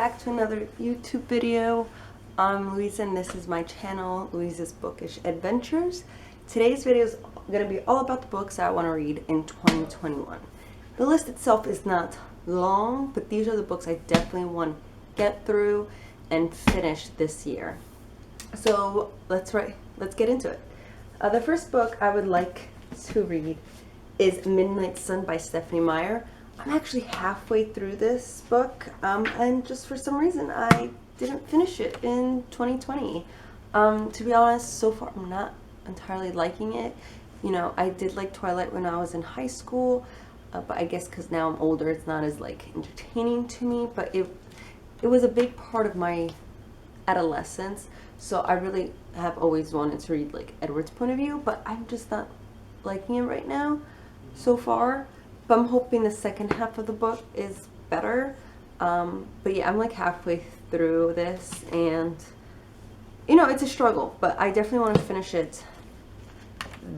back to another YouTube video. I'm Louisa and this is my channel, Louisa's Bookish Adventures. Today's video is going to be all about the books I want to read in 2021. The list itself is not long, but these are the books I definitely want to get through and finish this year. So let's get into it. The first book I would like to read is Midnight Sun by Stephanie Meyer. I'm actually halfway through this book, and just for some reason I didn't finish it in 2020. To be honest, so far I'm not entirely liking it. You know, I did like Twilight when I was in high school, but I guess because now I'm older, it's not as like entertaining to me. But it was a big part of my adolescence, so I really have always wanted to read like Edward's point of view, but I'm just not liking it right now so far. But I'm hoping the second half of the book is better. But yeah, I'm like halfway through this, and you know, it's a struggle, but I definitely want to finish it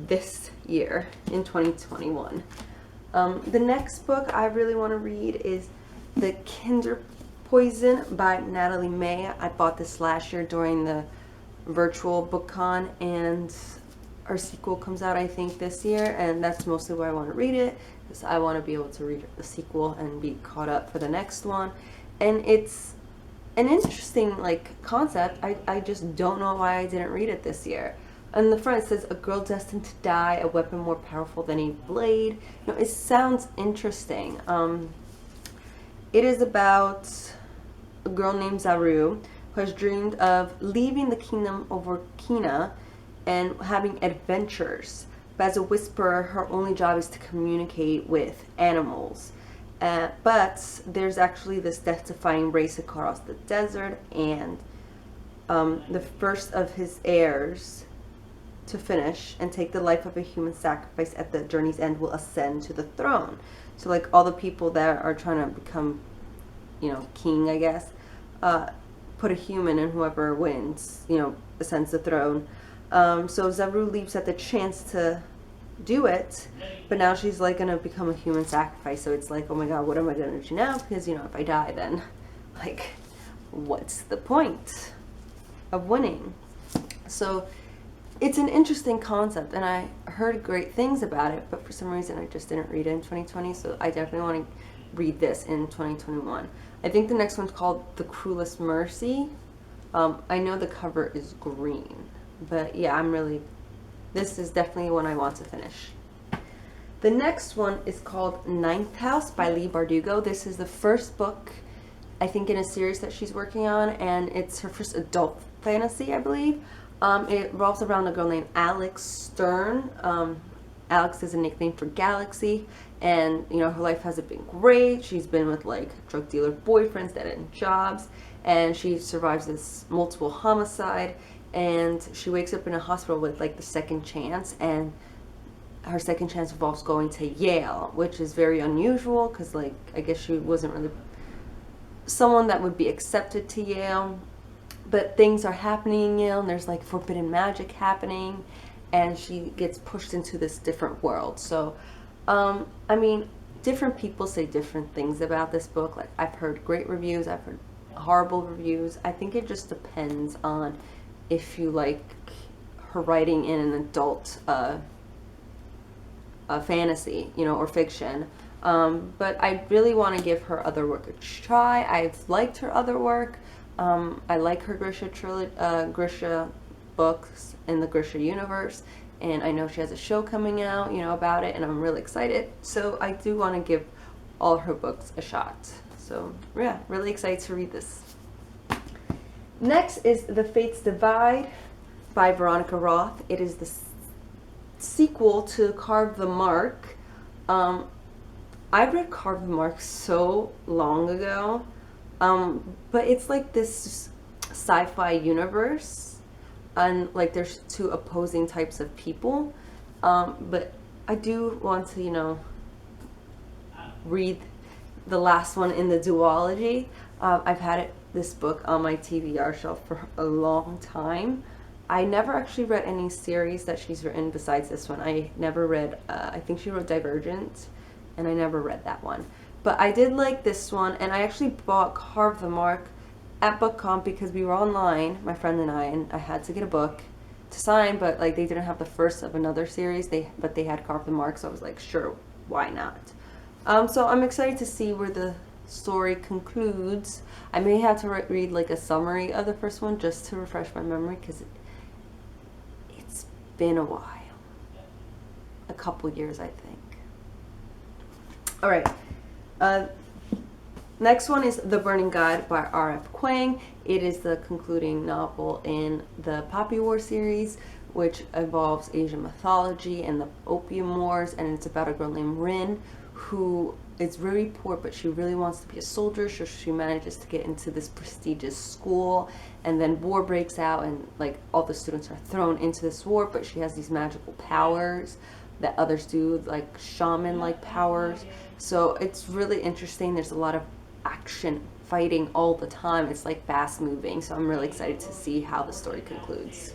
this year in 2021. The next book I really want to read is The Kinder Poison by Natalie May. I bought this last year during the virtual book con, and our sequel comes out I think this year, and that's mostly why I want to read it, because I want to be able to read the sequel and be caught up for the next one. And it's an interesting like concept. I just don't know why I didn't read it this year. And the front says, a girl destined to die, a weapon more powerful than a blade. You know, it sounds interesting. It is about a girl named Zaru who has dreamed of leaving the kingdom of Orkina and having adventures. But as a whisperer, her only job is to communicate with animals. But there's actually this death-defying race across the desert, and the first of his heirs to finish and take the life of a human sacrifice at the journey's end will ascend to the throne. So like all the people that are trying to become, you know, king, I guess, put a human, and whoever wins, you know, ascends the throne. So Zaru leaps at the chance to do it, but now she's like gonna become a human sacrifice. So it's like, oh my god, what am I gonna do now? Because, you know, if I die, then like, what's the point of winning? So it's an interesting concept, and I heard great things about it, but for some reason I just didn't read it in 2020. So I definitely want to read this in 2021. I think the next one's called The Cruelest Mercy. I know the cover is green, but yeah, this is definitely one I want to finish. The next one is called Ninth House by Leigh Bardugo. This is the first book, I think, in a series that she's working on, and it's her first adult fantasy, I believe. It revolves around a girl named Alex Stern. Alex is a nickname for Galaxy, and you know, her life hasn't been great. She's been with like drug dealer boyfriends, dead-end jobs, and she survives this multiple homicide, and she wakes up in a hospital with like the second chance, and her second chance involves going to Yale, which is very unusual because like I guess she wasn't really someone that would be accepted to Yale. But things are happening in Yale, and there's like forbidden magic happening, and she gets pushed into this different world. So, I mean, different people say different things about this book. Like, I've heard great reviews, I've heard horrible reviews. I think it just depends on if you like her writing in an adult fantasy, you know, or fiction. But I really want to give her other work a try. I've liked her other work. I like her Grisha books in the Grisha universe, and I know she has a show coming out, you know, about it, and I'm really excited. So I do want to give all her books a shot. So yeah, really excited to read this. Next is The Fates Divide by Veronica Roth. It is the sequel to Carve the Mark. I read Carve the Mark so long ago. But it's like this sci-fi universe, and like there's two opposing types of people. But I do want to, you know, read the last one in the duology. I've had this book on my TBR shelf for a long time. I never actually read any series that she's written besides this one. I never read, I think she wrote Divergent, and I never read that one. But I did like this one, and I actually bought Carve the Mark at book comp because we were online, my friend and I had to get a book to sign, but like they didn't have the first of another series, but they had Carve the Mark, so I was like, sure, why not? So I'm excited to see where the story concludes. I may have to read like a summary of the first one just to refresh my memory, because it's been a while, a couple years, I think. All right. Next one is The Burning God by R.F. Kuang. It is the concluding novel in the Poppy War series, which involves Asian mythology and the Opium Wars, and it's about a girl named Rin who is very poor, but she really wants to be a soldier, so she manages to get into this prestigious school, and then war breaks out, and like all the students are thrown into this war, but she has these magical powers that others do, like shaman-like powers. So it's really interesting. There's a lot of action, fighting all the time. It's like fast moving, so I'm really excited to see how the story concludes.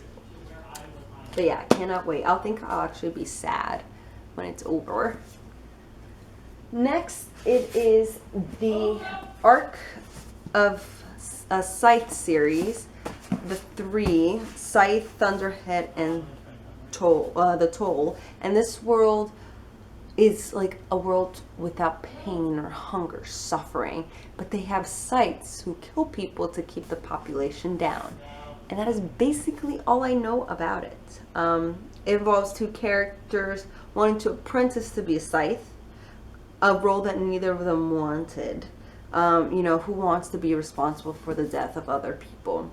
But yeah, I cannot wait. I think I'll actually be sad when it's over. Next, it is the Arc of a Scythe series, the three, Scythe, Thunderhead, and the Toll. And this world is like a world without pain or hunger, suffering, but they have scythes who kill people to keep the population down. And that is basically all I know about it. It involves two characters wanting to apprentice to be a scythe, a role that neither of them wanted. Who wants to be responsible for the death of other people.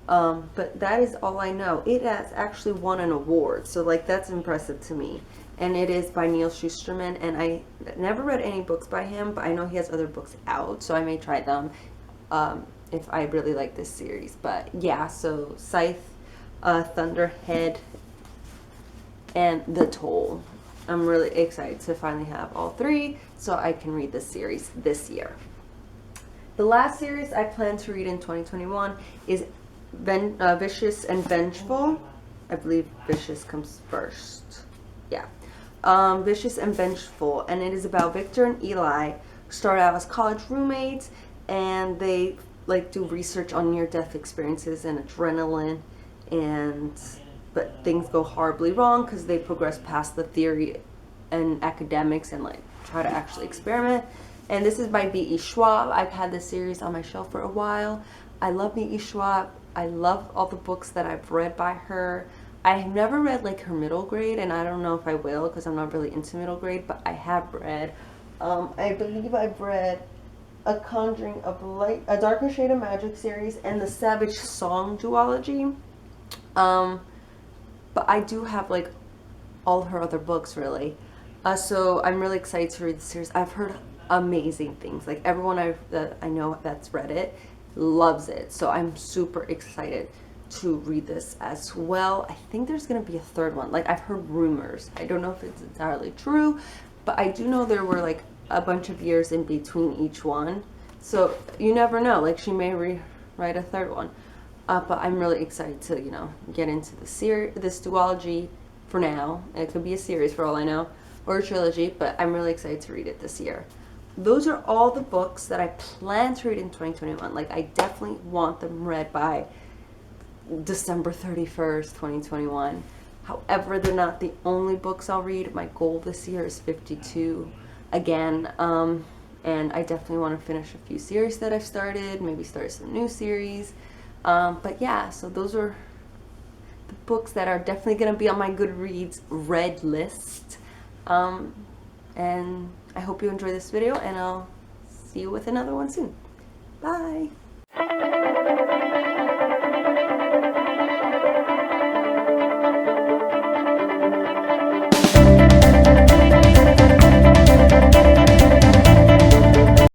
But that is all I know. It has actually won an award, so like that's impressive to me. And it is by Neil Shusterman, and I never read any books by him, but I know he has other books out, so I may try them if I really like this series. But yeah, so Scythe, Thunderhead, and The Toll. I'm really excited to finally have all three so I can read this series this year. The last series I plan to read in 2021 is Vicious and Vengeful. I believe Vicious comes first. Yeah. Vicious and Vengeful, and it is about Victor and Eli, who start out as college roommates, and they like do research on near-death experiences and adrenaline, but things go horribly wrong because they progress past the theory and academics and like try to actually experiment. And this is by B.E. Schwab. I've had this series on my shelf for a while. I love B.E. Schwab. I love all the books that I've read by her. I have never read like her middle grade, and I don't know if I will because I'm not really into middle grade, but I have read. I believe I've read A Conjuring of Light, A Darker Shade of Magic series, and the Savage Song duology. But I do have like all her other books really. So I'm really excited to read the series. I've heard amazing things. Like everyone that I know that's read it loves it. So I'm super excited to read this as well. I think there's going to be a third one. Like I've heard rumors. I don't know if it's entirely true, but I do know there were like a bunch of years in between each one. So you never know. Like she may rewrite a third one. But I'm really excited to, get into this duology for now. It could be a series for all I know, or a trilogy, but I'm really excited to read it this year. Those are all the books that I plan to read in 2021. Like I definitely want them read by December 31st, 2021. However, they're not the only books I'll read. My goal this year is 52 again. And I definitely want to finish a few series that I've started, maybe start some new series. But yeah, so those are the books that are definitely going to be on my Goodreads read list. And I hope you enjoy this video, and I'll see you with another one soon. Bye!